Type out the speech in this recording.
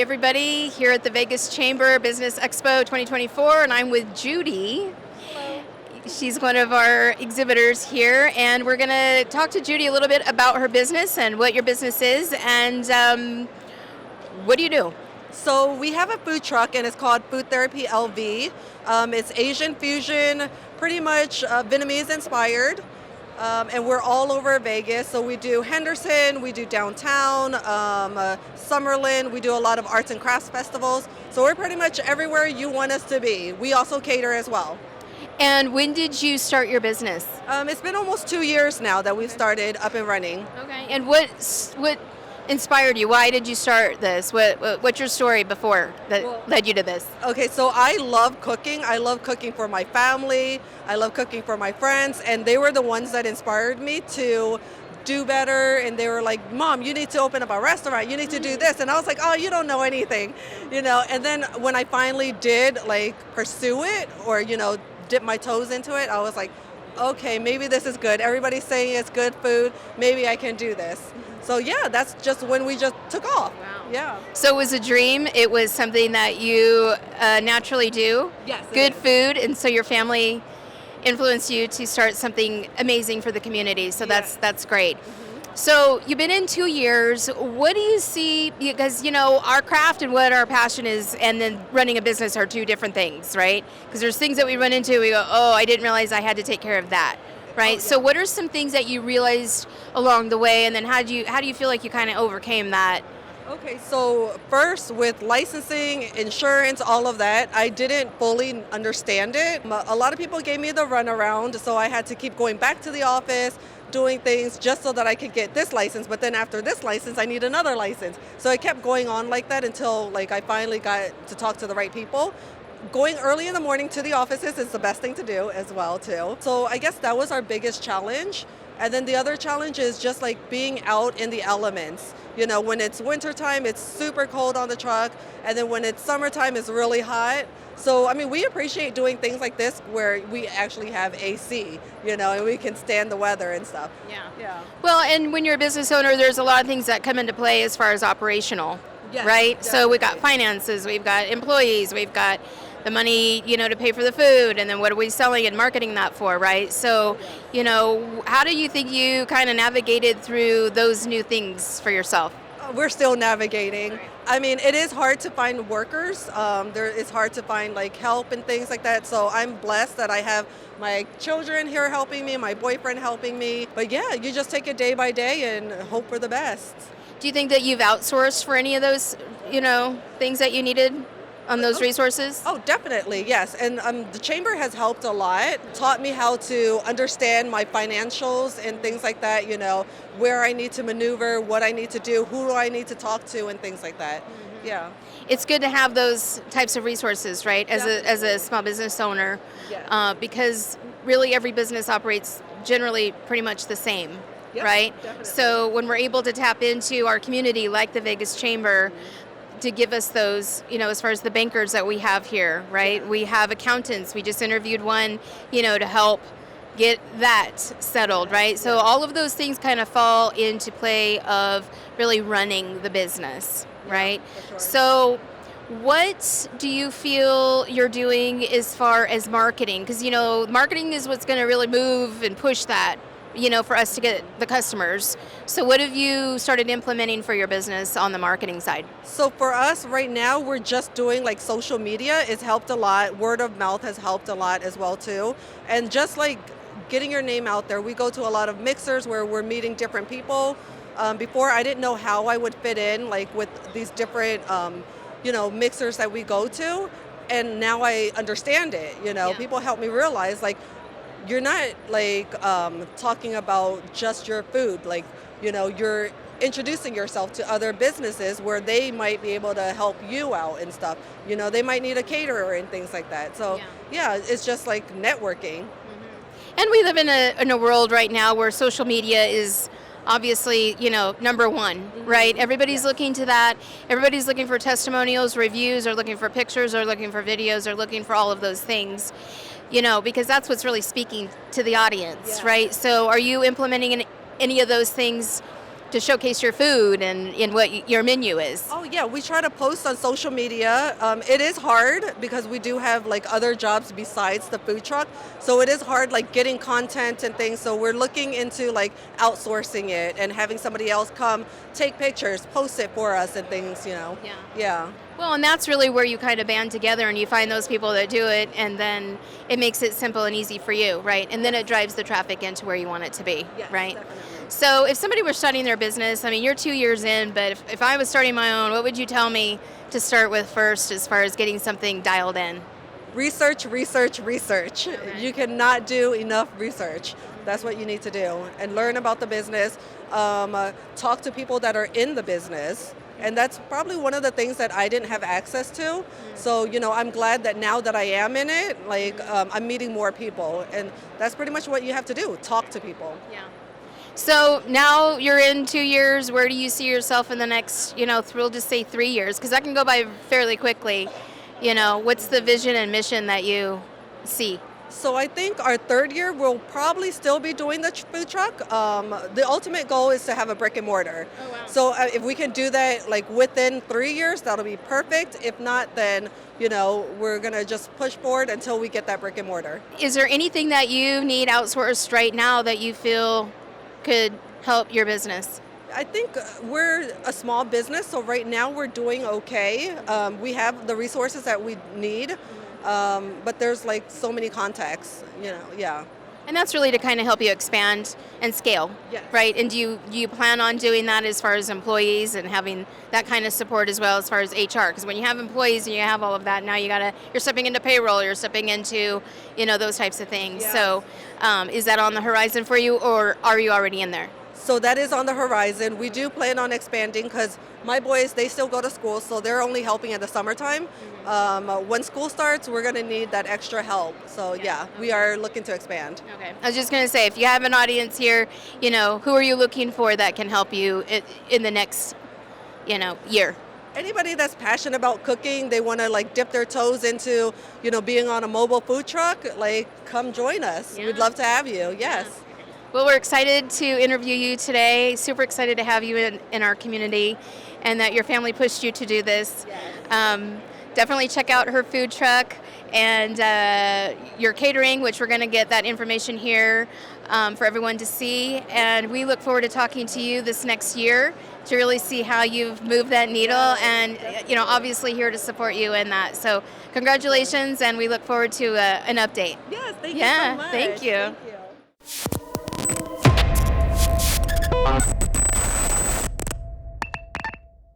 Hi, everybody, here at the Vegas Chamber Business Expo 2024, and I'm with Judy. Hello. She's one of our exhibitors here, and we're going to talk to Judy a little bit about her business and what your business is, and what do you do? So we have a food truck, and it's called Food Therapy LV. It's Asian fusion, pretty much Vietnamese inspired, and we're all over Vegas. So we do Henderson, we do downtown, Summerlin. We do a lot of arts and crafts festivals. So we're pretty much everywhere you want us to be. We also cater as well. And when did you start your business? It's been almost 2 years now that we've started up and running. Okay. And what inspired you? Why did you start this? What's your story before that led you to this? Okay, so I love cooking. I love cooking for my family. I love cooking for my friends, and they were the ones that inspired me to do better. And they were like, "Mom, you need to open up a restaurant. You need to do this." And I was like, "Oh, you don't know anything," And then when I finally did pursue it or dip my toes into it, I was like, "Okay, maybe this is good. Everybody's saying it's good food. Maybe I can do this." So yeah, that's just when we just took off. Wow. Yeah. So it was a dream. It was something that you naturally do. Yes. Good food, and so your family influenced you to start something amazing for the community. So that's great. Mm-hmm. So you've been in 2 years. What do you see? Because our craft and what our passion is, and then running a business are two different things, right? Because there's things that we run into. We go, "Oh, I didn't realize I had to take care of that." Right. Oh, yeah. So what are some things that you realized along the way, and then how do you feel like you kind of overcame that? Okay, so first with licensing, insurance, all of that, I didn't fully understand it. A lot of people gave me the runaround, so I had to keep going back to the office, doing things just so that I could get this license. But then after this license, I need another license. So it kept going on like that until I finally got to talk to the right people. Going early in the morning to the offices is the best thing to do as well too. So I guess that was our biggest challenge. And then the other challenge is just being out in the elements. When it's wintertime, it's super cold on the truck. And then when it's summertime, it's really hot. So, we appreciate doing things like this where we actually have AC, and we can stand the weather and stuff. Yeah. Well, and when you're a business owner, there's a lot of things that come into play as far as operational, Yes, right? definitely. So we've got finances, we've got employees, we've got the money, to pay for the food, and then what are we selling and marketing that for, right? So, how do you think you kind of navigated through those new things for yourself? We're still navigating. It is hard to find workers. It's hard to find help and things like that. So I'm blessed that I have my children here helping me, my boyfriend helping me. But yeah, you just take it day by day and hope for the best. Do you think that you've outsourced for any of those, things that you needed on those resources? Oh, definitely, yes. And the chamber has helped a lot, taught me how to understand my financials and things like that, where I need to maneuver, what I need to do, who do I need to talk to, and things like that. Mm-hmm. Yeah. It's good to have those types of resources, right, as a small business owner, because really every business operates generally pretty much the same. Yep, right? Definitely. So when we're able to tap into our community like the Vegas Chamber, to give us those, as far as the bankers that we have here, right? We have accountants. We just interviewed one, to help get that settled, right? So all of those things kind of fall into play of really running the business, right? For sure. So what do you feel you're doing as far as marketing? Because, marketing is what's going to really move and push that, for us to get the customers. So what have you started implementing for your business on the marketing side? So for us right now, we're just doing social media. It's helped a lot. Word of mouth has helped a lot as well too. And just getting your name out there. We go to a lot of mixers where we're meeting different people. Before I didn't know how I would fit in with these different mixers that we go to. And now I understand it. People help me realize you're not talking about just your food. You're introducing yourself to other businesses where they might be able to help you out and stuff. They might need a caterer and things like that. So yeah it's just networking. Mm-hmm. And we live in a world right now where social media is obviously, number one, right? Everybody's looking to that. Everybody's looking for testimonials, reviews, or looking for pictures, or looking for videos, or looking for all of those things. Because that's what's really speaking to the audience, right? So are you implementing any of those things to showcase your food and in what your menu is. Oh yeah, we try to post on social media. It is hard because we do have like other jobs besides the food truck, so it is hard like getting content and things. So we're looking into like outsourcing it and having somebody else come take pictures, post it for us and things. Yeah. Yeah. Well, and that's really where you kind of band together and you find those people that do it, and then it makes it simple and easy for you, right? And then it drives the traffic into where you want it to be, Yes, right? definitely. So if somebody were starting their business, I mean, you're 2 years in, but if I was starting my own, what would you tell me to start with first as far as getting something dialed in? Research, research, research. Okay. You cannot do enough research. That's what you need to do, and learn about the business. Talk to people that are in the business, and that's probably one of the things that I didn't have access to. So I'm glad that now that I am in it, like I'm meeting more people, and that's pretty much what you have to do. Talk to people. Yeah. So now you're in 2 years. Where do you see yourself in the next, we'll just say 3 years, because that can go by fairly quickly. What's the vision and mission that you see? So I think our third year we'll probably still be doing the food truck. The ultimate goal is to have a brick and mortar. Oh, wow. So if we can do that like within 3 years, that'll be perfect. If not, then we're gonna just push forward until we get that brick and mortar. Is there anything that you need outsourced right now that you feel could help your business? I think we're a small business, so right now we're doing okay. We have the resources that we need, but there's like so many contacts, yeah. And that's really to kind of help you expand and scale, Yes. right? And do you plan on doing that as far as employees and having that kind of support as well as far as HR? Because when you have employees and you have all of that, now you're stepping into payroll, you're stepping into, those types of things. Yes. So is that on the horizon for you, or are you already in there? So that is on the horizon. We do plan on expanding because my boys, they still go to school, so they're only helping in the summertime. When school starts, we're going to need that extra help. So yeah, we are looking to expand. Okay. I was just going to say, if you have an audience here, who are you looking for that can help you in the next, year? Anybody that's passionate about cooking, they want to like dip their toes into, being on a mobile food truck, like come join us. Yeah. We'd love to have you. Yes. Well, we're excited to interview you today. Super excited to have you in our community and that your family pushed you to do this. Yes. Definitely check out her food truck and your catering, which we're going to get that information here for everyone to see. And we look forward to talking to you this next year to really see how you've moved that needle, and obviously here to support you in that. So congratulations, and we look forward to an update. Yes, thank you Yeah, so much. thank you. Thank you.